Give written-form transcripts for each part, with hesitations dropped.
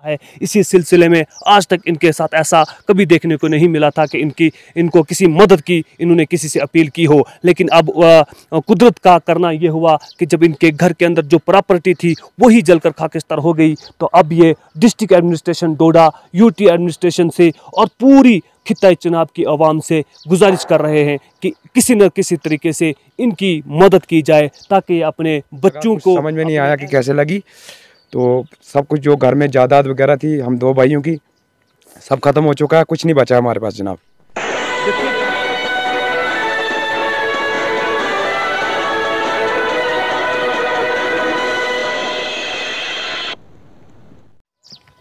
है। इसी सिलसिले में आज तक इनके साथ ऐसा कभी देखने को नहीं मिला था कि इनको किसी मदद की इन्होंने किसी से अपील की हो। लेकिन अब कुदरत का करना ये हुआ कि जब इनके घर के अंदर जो प्रॉपर्टी थी वही जलकर खाकिस्तान हो गई, तो अब ये डिस्ट्रिक्ट एडमिनिस्ट्रेशन डोडा, यूटी एडमिनिस्ट्रेशन से और पूरी खित्ता चनाब की आवाम से गुजारिश कर रहे हैं कि किसी न किसी तरीके से इनकी मदद की जाए ताकि अपने बच्चों को समझ में नहीं आया कि कैसे लगी। तो सब कुछ जो घर में जायदाद वगैरह थी हम दो भाइयों की, सब खत्म हो चुका है, कुछ नहीं बचा हमारे पास जनाब।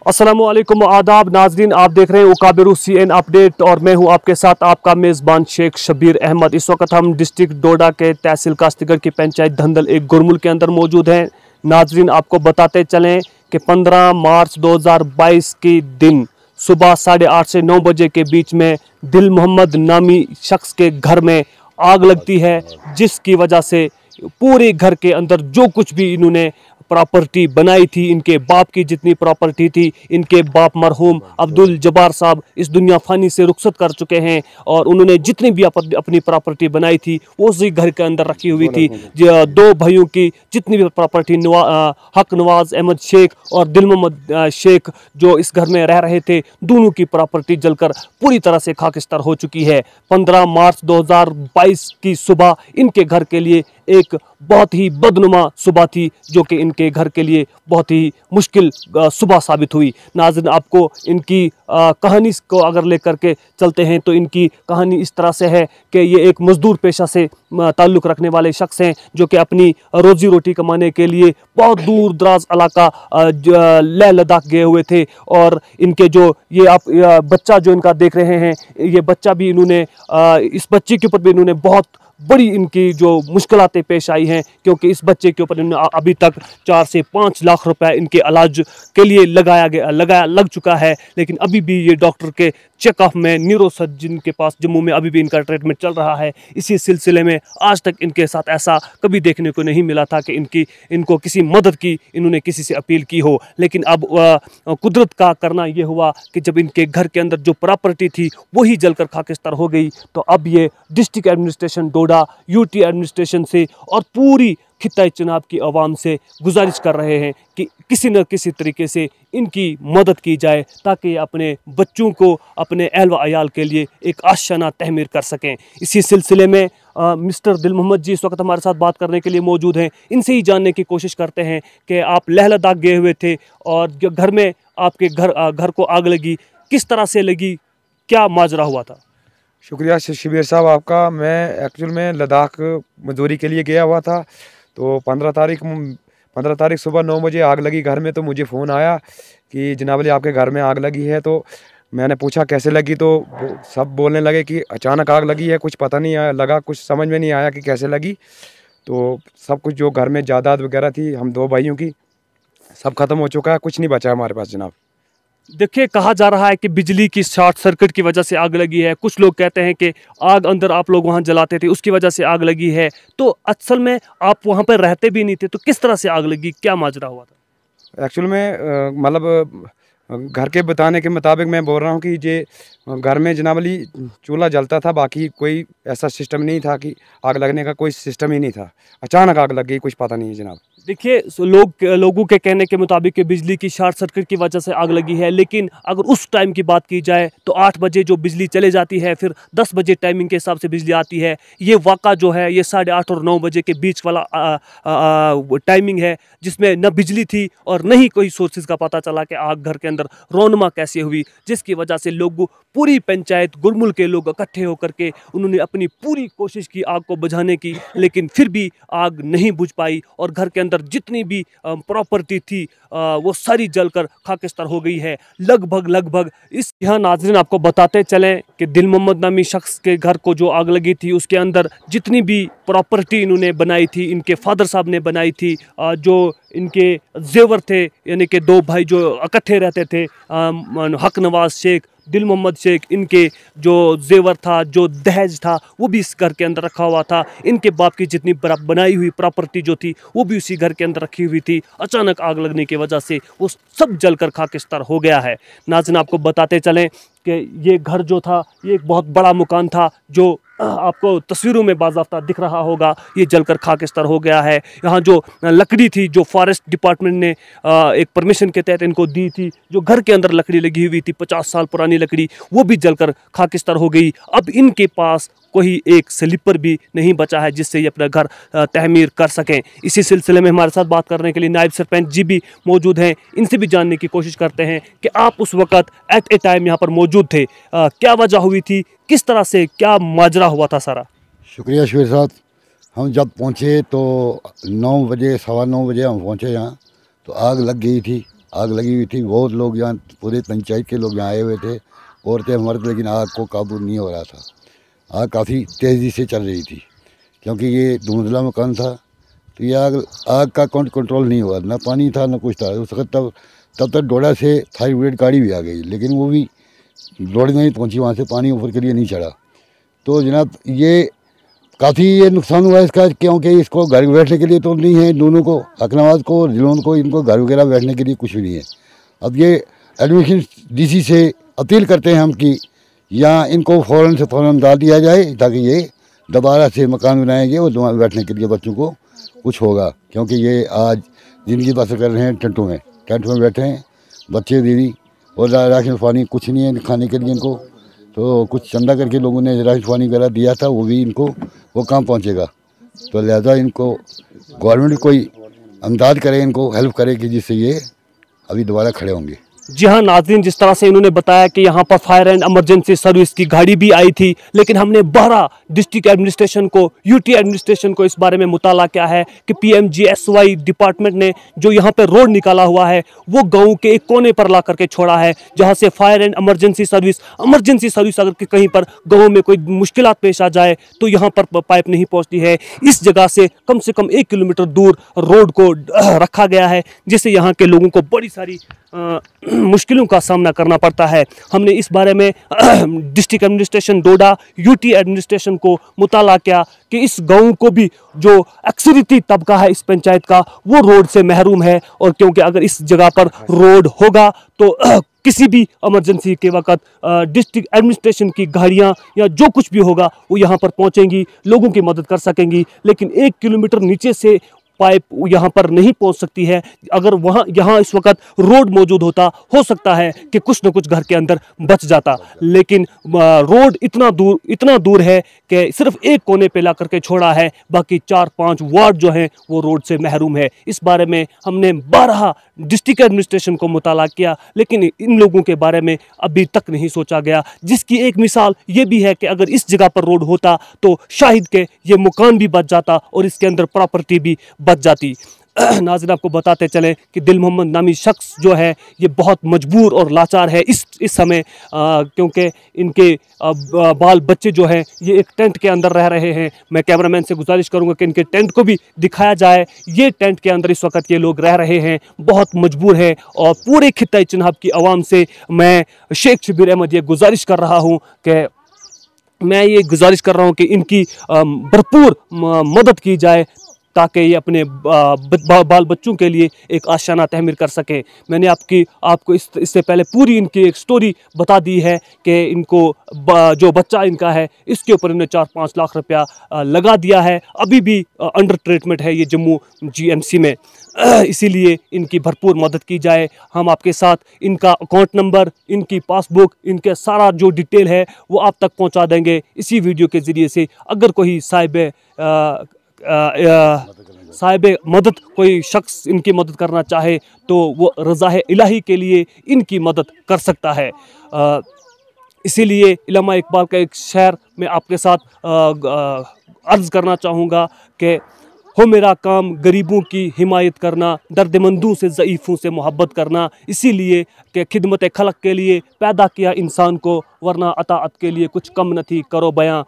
अस्सलामुअलैकुम आदाब नाजरीन, आप देख रहे हैं उकाबिरू CN अपडेट और मैं हूं आपके साथ आपका मेज़बान शेख शबीर अहमद। इस वक्त हम डिस्ट्रिक्ट डोडा के तहसील कास्तिगढ़ की पंचायत धंधल एक गुरमुल के अंदर मौजूद हैं। नाजरीन, आपको बताते चलें कि 15 मार्च 2022 के दिन सुबह 8:30 से 9 बजे के बीच में दिल मोहम्मद नामी शख्स के घर में आग लगती है, जिसकी वजह से पूरे घर के अंदर जो कुछ भी इन्होंने प्रॉपर्टी बनाई थी, इनके बाप की जितनी प्रॉपर्टी थी, इनके बाप मरहूम अब्दुल जब्बार साहब इस दुनिया फानी से रुखसत कर चुके हैं और उन्होंने जितनी भी अपनी प्रॉपर्टी बनाई थी वो उसी घर के अंदर रखी हुई थी। दो भाइयों की जितनी भी प्रॉपर्टी हक नवाज अहमद शेख और दिल मोहम्मद शेख जो इस घर में रह रहे थे, दोनों की प्रॉपर्टी जलकर पूरी तरह से खाकिस्तान हो चुकी है। 15 मार्च 2022 की सुबह इनके घर के लिए एक बहुत ही बदनुमा सुबह थी, जो कि इनके घर के लिए बहुत ही मुश्किल सुबह साबित हुई। नाज़रीन, आपको इनकी कहानी को अगर लेकर के चलते हैं तो इनकी कहानी इस तरह से है कि ये एक मजदूर पेशा से ताल्लुक़ रखने वाले शख्स हैं, जो कि अपनी रोज़ी रोटी कमाने के लिए बहुत दूर दराज इलाका लेह लद्दाख गए हुए थे। और इनके जो ये आप बच्चा जो इनका देख रहे हैं, ये बच्चा भी इन्होंने इस बच्चे के ऊपर भी इन्होंने बहुत बड़ी इनकी जो मुश्किलातें पेश आई हैं, क्योंकि इस बच्चे के ऊपर इन्होंने अभी तक 4 से 5 लाख रुपए इनके इलाज के लिए लग चुका है। लेकिन अभी भी ये डॉक्टर के चेकअप में न्यूरो सर्जन के पास जम्मू में अभी भी इनका ट्रीटमेंट चल रहा है। इसी सिलसिले में आज तक इनके साथ ऐसा कभी देखने को नहीं मिला था कि इनको किसी मदद की इन्होंने किसी से अपील की हो। लेकिन अब कुदरत का करना ये हुआ कि जब इनके घर के अंदर जो प्रॉपर्टी थी वही जलकर खाकिस्तान हो गई, तो अब ये डिस्ट्रिक्ट एडमिनिस्ट्रेशन डोडा, यूटी एडमिनिस्ट्रेशन से और पूरी खित्ता चनाब की आवाम से गुजारिश कर रहे हैं कि किसी न किसी तरीके से इनकी मदद की जाए ताकि अपने बच्चों को, अपने अहल व अयाल के लिए एक आशाना तहमीर कर सकें। इसी सिलसिले में मिस्टर दिल मोहम्मद जी इस वक्त हमारे साथ बात करने के लिए मौजूद हैं। इनसे ही जानने की कोशिश करते हैं कि आप लेह लद्दाख गए हुए थे और जो घर में आपके घर को आग लगी, किस तरह से लगी, क्या माजरा हुआ था? शुक्रिया शबीर साहब आपका। मैं एक्चुअल में लद्दाख मजदूरी के लिए गया हुआ था, तो 15 तारीख सुबह 9 बजे आग लगी घर में। तो मुझे फ़ोन आया कि जनाब आपके घर में आग लगी है। तो मैंने पूछा कैसे लगी, तो सब बोलने लगे कि अचानक आग लगी है, कुछ पता नहीं लगा, कुछ समझ में नहीं आया कि कैसे लगी। तो सब कुछ जो घर में जायदाद वगैरह थी हम दो भाइयों की, सब खत्म हो चुका है, कुछ नहीं बचा हमारे पास जनाब। देखिए, कहा जा रहा है कि बिजली की शॉर्ट सर्किट की वजह से आग लगी है। कुछ लोग कहते हैं कि आग अंदर आप लोग वहां जलाते थे उसकी वजह से आग लगी है। तो असल में आप वहां पर रहते भी नहीं थे, तो किस तरह से आग लगी, क्या माजरा हुआ था? एक्चुअल में मतलब घर के बताने के मुताबिक मैं बोल रहा हूँ कि ये घर में जनाब अली चूल्हा जलता था, बाकी कोई ऐसा सिस्टम नहीं था कि आग लगने का कोई सिस्टम ही नहीं था। अचानक आग लग गई, कुछ पता नहीं है जनाब। देखिए, लोगों के कहने के मुताबिक कि बिजली की शॉर्ट सर्किट की वजह से आग लगी है, लेकिन अगर उस टाइम की बात की जाए तो 8 बजे जो बिजली चले जाती है, फिर 10 बजे टाइमिंग के हिसाब से बिजली आती है। ये वाक़ा जो है ये 8:30 और 9 बजे के बीच वाला टाइमिंग है, जिसमें न बिजली थी और न ही कोई सोर्सेज का पता चला कि आग घर के अंदर रौनमा कैसे हुई, जिसकी वजह से लोग, पूरी पंचायत गुरमुल के लोग इकट्ठे होकर के उन्होंने अपनी पूरी कोशिश की आग को बुझाने की, लेकिन फिर भी आग नहीं बुझ पाई और घर के अंदर जितनी भी प्रॉपर्टी थी वो सारी जलकर खाकिस्तान हो गई है। लगभग इस यहाँ नाज़रीन आपको बताते चलें कि दिल मोहम्मद नामी शख्स के घर को जो आग लगी थी उसके अंदर जितनी भी प्रॉपर्टी इन्होंने बनाई थी, इनके फादर साहब ने बनाई थी, जो इनके जेवर थे, यानी कि दो भाई जो इकट्ठे रहते थे, हक नवाज शेख, दिल मोहम्मद शेख, इनके जो जेवर था, जो दहेज था, वो भी इस घर के अंदर रखा हुआ था। इनके बाप की जितनी बनाई हुई प्रॉपर्टी जो थी वो भी उसी घर के अंदर रखी हुई थी। अचानक आग लगने की वजह से वो सब जलकर खाकिस्तान हो गया है। नाज़रीन, आपको बताते चलें कि ये घर जो था ये एक बहुत बड़ा मकान था, जो आपको तस्वीरों में बाज़ाफ्ता दिख रहा होगा। ये जलकर खाकिस्तान हो गया है। यहाँ जो लकड़ी थी, जो फॉरेस्ट डिपार्टमेंट ने एक परमिशन के तहत इनको दी थी, जो घर के अंदर लकड़ी लगी हुई थी 50 साल पुरानी लकड़ी, वो भी जलकर खाकिस्तान हो गई। अब इनके पास कोई एक स्लीपर भी नहीं बचा है जिससे ये अपना घर तहमीर कर सकें। इसी सिलसिले में हमारे साथ बात करने के लिए नायब सरपंच जी भी मौजूद हैं। इनसे भी जानने की कोशिश करते हैं कि आप उस वक़्त एट ए टाइम यहाँ पर मौजूद थे, क्या वजह हुई थी, किस तरह से क्या माजरा हुआ था सारा? शुक्रिया शबीर साहब। हम जब पहुँचे तो 9 बजे, 9:15 बजे हम पहुँचे यहाँ, तो आग लग गई थी। आग लगी हुई थी, बहुत लोग यहाँ, पूरे पंचायत के लोग यहाँ आए हुए थे, औरतें मर्द, लेकिन आग को काबू नहीं हो रहा था। आग काफ़ी तेज़ी से चल रही थी क्योंकि ये धुंधला मकान था, तो ये आग का कंट्रोल नहीं हुआ, ना पानी था ना कुछ था उस वक्त। तब तक डोडा से फायर ब्रिगेड गाड़ी भी आ गई, लेकिन वो भी डोडे नहीं पहुंची, वहाँ से पानी ऊपर के लिए नहीं चढ़ा। तो जनाब ये काफ़ी ये नुकसान हुआ इसका, क्योंकि इसको घर बैठने के लिए तो नहीं है, दोनों को, हकनाबाद को और जिलों को, इनको घर वगैरह बैठने के लिए कुछ भी नहीं है। अब ये एडमिशन डीसी से अपील करते हैं हम कि यहाँ इनको फ़ौरन से फ़ौरन डाल दिया जाए, ताकि ये दोबारा से मकान बनाएंगे और दोबारा बैठने के लिए बच्चों को कुछ होगा। क्योंकि ये आज ज़िंदगी बसर कर रहे हैं टेंटों में, बैठे हैं बच्चे, दीदी, और राशन पानी कुछ नहीं है खाने के लिए इनको। तो कुछ चंदा करके लोगों ने राशन पानी वगैरह दिया था, वो भी इनको वो काम पहुँचेगा। तो लिहाजा इनको गवर्नमेंट कोई अमदाद करे, इनको हेल्प करे कि जिससे ये अभी दोबारा खड़े होंगे। जी हाँ नाज़रीन, जिस तरह से इन्होंने बताया कि यहाँ पर फायर एंड इमरजेंसी सर्विस की गाड़ी भी आई थी, लेकिन हमने 12 डिस्ट्रिक्ट एडमिनिस्ट्रेशन को, यूटी एडमिनिस्ट्रेशन को इस बारे में मुताला किया है कि पीएमजीएसवाई डिपार्टमेंट ने जो यहाँ पर रोड निकाला हुआ है वो गाँव के एक कोने पर ला करके छोड़ा है, जहाँ से फायर एंड इमरजेंसी सर्विस अगर कहीं पर गाँव में कोई मुश्किलात पेश आ जाए तो यहाँ पर पाइप नहीं पहुँचती है। इस जगह से कम 1 किलोमीटर दूर रोड को रखा गया है, जिससे यहाँ के लोगों को बड़ी सारी मुश्किलों का सामना करना पड़ता है। हमने इस बारे में डिस्ट्रिक्ट एडमिनिस्ट्रेशन डोडा, यूटी एडमिनिस्ट्रेशन को मुताला किया कि इस गांव को भी जो अक्सरियती तबका है इस पंचायत का, वो रोड से महरूम है। और क्योंकि अगर इस जगह पर रोड होगा तो किसी भी इमरजेंसी के वक्त डिस्ट्रिक्ट एडमिनिस्ट्रेशन की गाड़ियाँ या जो कुछ भी होगा वो यहाँ पर पहुँचेंगी, लोगों की मदद कर सकेंगी। लेकिन 1 किलोमीटर नीचे से पाइप यहाँ पर नहीं पहुँच सकती है। अगर यहाँ इस वक्त रोड मौजूद होता, हो सकता है कि कुछ न कुछ घर के अंदर बच जाता, लेकिन रोड इतना दूर है कि सिर्फ एक कोने पे ला करके छोड़ा है, बाकी 4-5 वार्ड जो हैं वो रोड से महरूम है। इस बारे में हमने 12 डिस्ट्रिक्ट एडमिनिस्ट्रेशन को मुताला किया, लेकिन इन लोगों के बारे में अभी तक नहीं सोचा गया। जिसकी एक मिसाल ये भी है कि अगर इस जगह पर रोड होता तो शायद के ये मकान भी बच जाता और इसके अंदर प्रॉपर्टी भी बच जाती। नाज़रीन, आपको बताते चलें कि दिल मोहम्मद नामी शख्स जो है ये बहुत मजबूर और लाचार है इस समय, क्योंकि इनके बाल बच्चे जो हैं ये एक टेंट के अंदर रह रहे हैं। मैं कैमरामैन से गुजारिश करूंगा कि इनके टेंट को भी दिखाया जाए। ये टेंट के अंदर इस वक्त ये लोग रह रहे हैं, बहुत मजबूर है। और पूरे खित्ता चिनाब की आवाम से मैं शेख शबीर अहमद ये गुजारिश कर रहा हूँ कि इनकी भरपूर मदद की जाए, ताकि ये अपने बाल बच्चों के लिए एक आशाना तहमीर कर सकें। मैंने आपको इससे पहले पूरी इनकी एक स्टोरी बता दी है कि इनको जो बच्चा इनका है इसके ऊपर इन्होंने 4-5 लाख रुपया लगा दिया है। अभी भी अंडर ट्रीटमेंट है ये जम्मू GMC में, इसीलिए इनकी भरपूर मदद की जाए। हम आपके साथ इनका अकाउंट नंबर, इनकी पासबुक, इनके सारा जो डिटेल है वो आप तक पहुंचा देंगे इसी वीडियो के ज़रिए से। अगर कोई साहिब मदद, कोई शख्स इनकी मदद करना चाहे तो वो रज़ाए इलाही के लिए इनकी मदद कर सकता है। इसीलिए इल्मा इकबाल का एक शेर मैं आपके साथ अर्ज़ करना चाहूँगा कि हो मेरा काम गरीबों की हिमायत करना, दर्दमंदों से ज़ईफ़ों से मोहब्बत करना, इसीलिए कि खिदमत खलक के लिए पैदा किया इंसान को, वरना अताअत के लिए कुछ कम न थी करो बयां।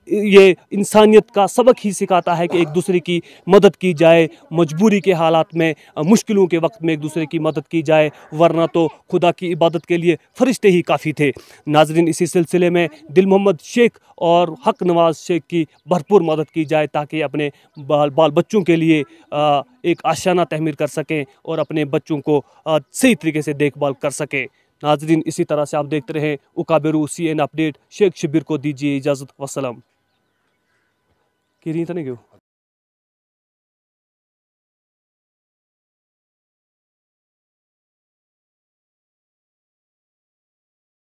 ये इंसानियत का सबक ही सिखाता है कि एक दूसरे की मदद की जाए, मजबूरी के हालात में, मुश्किलों के वक्त में एक दूसरे की मदद की जाए, वरना तो खुदा की इबादत के लिए फरिश्ते ही काफ़ी थे। नाजरीन, इसी सिलसिले में दिल मोहम्मद शेख और हक नवाज शेख की भरपूर मदद की जाए ताकि अपने बाल बच्चों के लिए एक आशियाना तहमीर कर सकें और अपने बच्चों को सही तरीके से देखभाल कर सकें। नाजरीन, इसी तरह से आप देखते रहें उकाबिरू CN अपडेट। शेख शबीर को दीजिए इजाज़त। वसलाम।